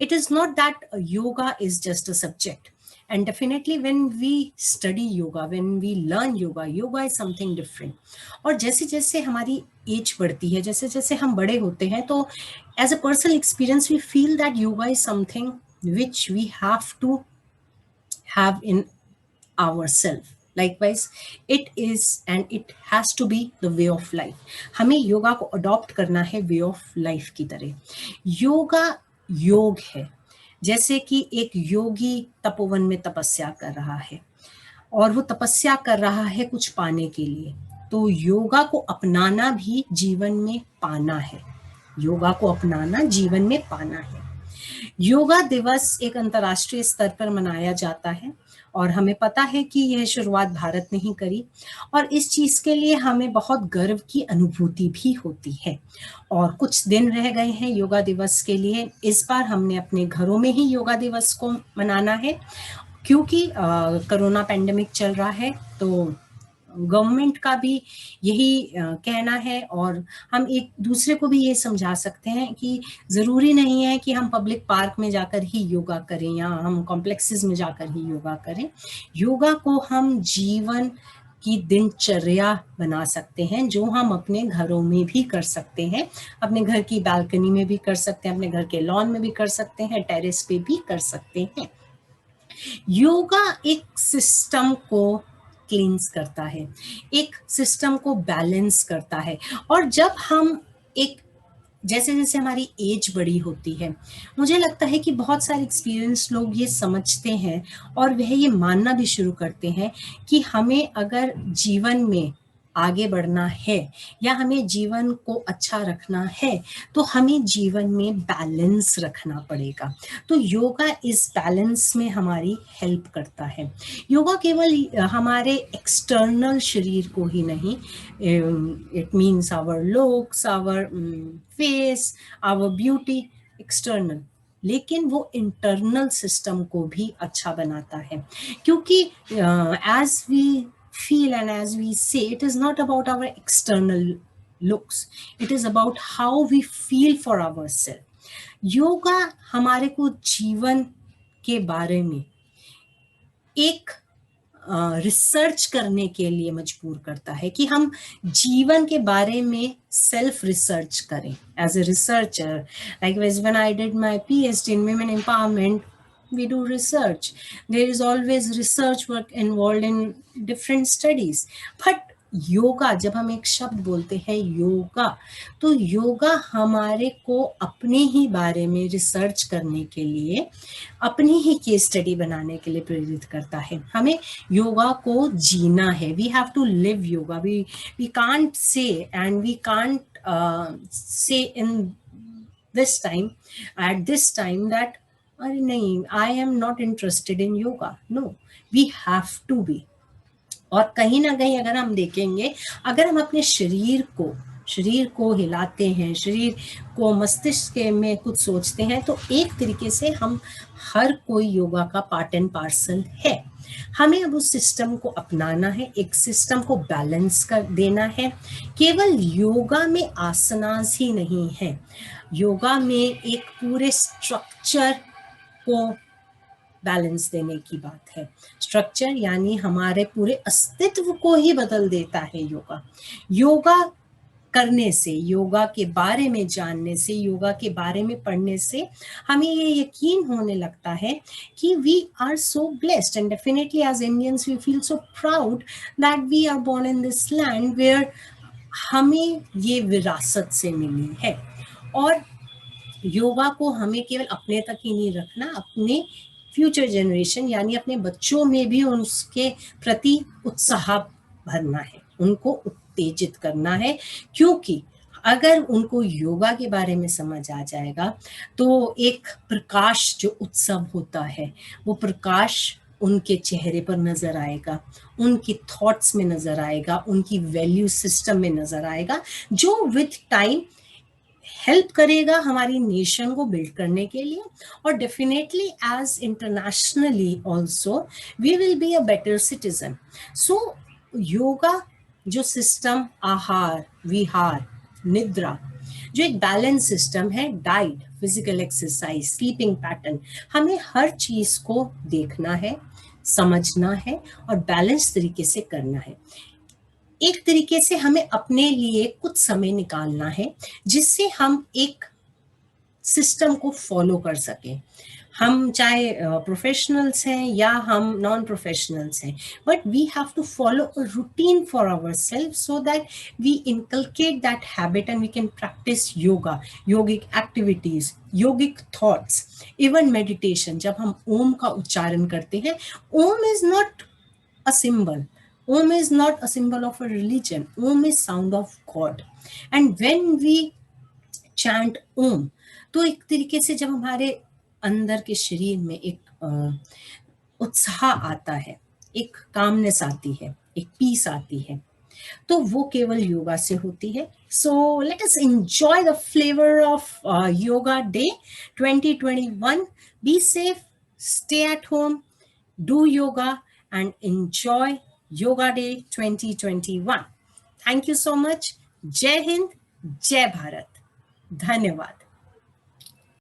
It is not that yoga is just a subject. And definitely when we study yoga, when we learn yoga, yoga is something different. और जैसे जैसे हमारी as बढ़ती है, जैसे जैसे हम बड़े होते हैं, तो as a personal experience we feel that yoga is something which we have to have in ourselves. Likewise, it is and it has to be the way of life. हमें योगा को अडॉप्ट करना है वे ऑफ लाइफ की तरह. योगा योग है. जैसे कि एक योगी तपोवन में तपस्या कर रहा है और वो तपस्या कर रहा है कुछ पाने के लिए, तो योगा को अपनाना भी जीवन में पाना है. योगा को अपनाना जीवन में पाना है. योगा दिवस एक अंतर्राष्ट्रीय स्तर पर मनाया जाता है और हमें पता है कि यह शुरुआत भारत ने ही करी और इस चीज के लिए हमें बहुत गर्व की अनुभूति भी होती है. और कुछ दिन रह गए हैं योगा दिवस के लिए. इस बार हमने अपने घरों में ही योगा दिवस को मनाना है क्योंकि कोरोना पैंडेमिक चल रहा है, तो गवर्नमेंट का भी यही कहना है और हम एक दूसरे को भी ये समझा सकते हैं कि ज़रूरी नहीं है कि हम पब्लिक पार्क में जाकर ही योगा करें या हम कॉम्प्लेक्सेस में जाकर ही योगा करें. योगा को हम जीवन की दिनचर्या बना सकते हैं, जो हम अपने घरों में भी कर सकते हैं, अपने घर की बालकनी में भी कर सकते हैं, अपने घर के लॉन में भी कर सकते हैं, टेरेस पे भी कर सकते हैं. योगा एक सिस्टम को क्लींस करता है, एक सिस्टम को बैलेंस करता है. और जब हम एक जैसे जैसे हमारी एज बड़ी होती है, मुझे लगता है कि बहुत सारे एक्सपीरियंस लोग ये समझते हैं और वह ये मानना भी शुरू करते हैं कि हमें अगर जीवन में आगे बढ़ना है या हमें जीवन को अच्छा रखना है तो हमें जीवन में बैलेंस रखना पड़ेगा. तो योगा इस बैलेंस में हमारी हेल्प करता है. योगा केवल हमारे एक्सटर्नल शरीर को ही नहीं, it means our looks, our face, our beauty, external, लेकिन वो इंटरनल सिस्टम को भी अच्छा बनाता है. क्योंकि as we feel and as we say, it is not about our external looks, it is about how we feel for ourselves. Yoga हमारे को जीवन के बारे में एक रिसर्च करने के लिए मजबूर करता है कि हम जीवन के बारे में सेल्फ रिसर्च करें. As a researcher, like when I did my PhD in women empowerment, we do research. There is always research work involved in different studies. But yoga, जब हम एक शब्द बोलते हैं योगा, तो योगा हमारे को अपने ही बारे में रिसर्च करने के लिए, अपनी ही केस स्टडी बनाने के लिए प्रेरित करता है. हमें योगा को जीना है. We have to live yoga. We can't say and we can't say in this time, at this time, that अरे नहीं, I am not interested in yoga. No, we have to be. और कहीं ना कहीं अगर हम देखेंगे, अगर हम अपने शरीर को हिलाते हैं, शरीर को मस्तिष्क में कुछ सोचते हैं, तो एक तरीके से हम हर कोई योगा का पार्ट एंड पार्सल है. हमें अब उस सिस्टम को अपनाना है, एक सिस्टम को बैलेंस कर देना है. केवल योगा में आसनास ही नहीं है, योगा में एक पूरे स्ट्रक्चर को बैलेंस देने की बात है. स्ट्रक्चर यानी हमारे पूरे अस्तित्व को ही बदल देता है योगा. योगा करने से, योगा के बारे में जानने से, योगा के बारे में पढ़ने से हमें ये यकीन होने लगता है कि we are so blessed. And definitely as Indians we feel so proud that we are born in this land where हमें ये विरासत से मिली है. और योगा को हमें केवल अपने तक ही नहीं रखना, अपने फ्यूचर जनरेशन यानी अपने बच्चों में भी उसके प्रति उत्साह भरना है, उनको उत्तेजित करना है. क्योंकि अगर उनको योगा के बारे में समझ आ जाएगा तो एक प्रकाश जो उत्सव होता है, वो प्रकाश उनके चेहरे पर नजर आएगा, उनकी थॉट्स में नजर आएगा, उनकी वैल्यू सिस्टम में नजर आएगा, जो विद टाइम हेल्प करेगा हमारी नेशन को बिल्ड करने के लिए. और definitely as internationally also we will be a better citizen. So yoga जो सिस्टम, आहार, विहार, निद्रा, जो एक बैलेंस सिस्टम है, diet, physical exercise, sleeping pattern, हमें हर चीज को देखना है, समझना है और बैलेंस तरीके से करना है। एक तरीके से हमें अपने लिए कुछ समय निकालना है जिससे हम एक सिस्टम को फॉलो कर सकें। हम चाहे प्रोफेशनल्स हैं या हम नॉन प्रोफेशनल्स हैं, but we have to follow a routine for our self so that we inculcate that habit and we can practice yoga, yogic activities, yogic thoughts, even meditation. जब हम ओम का उच्चारण करते हैं, Om is not a symbol. Om is not a symbol of a religion. Om is sound of God. And when we chant Om, तो एक तरीके से जब हमारे अंदर के शरीर में एक उत्साह आता है, एक कामनेस आती है, एक पीस आती है, तो वो केवल योगा से होती है। So let us enjoy the flavour of yoga day 2021। Be safe, stay at home, do yoga and enjoy Yoga Day 2021. Thank you so much. Jai Hind, Jai Bharat. धन्यवाद।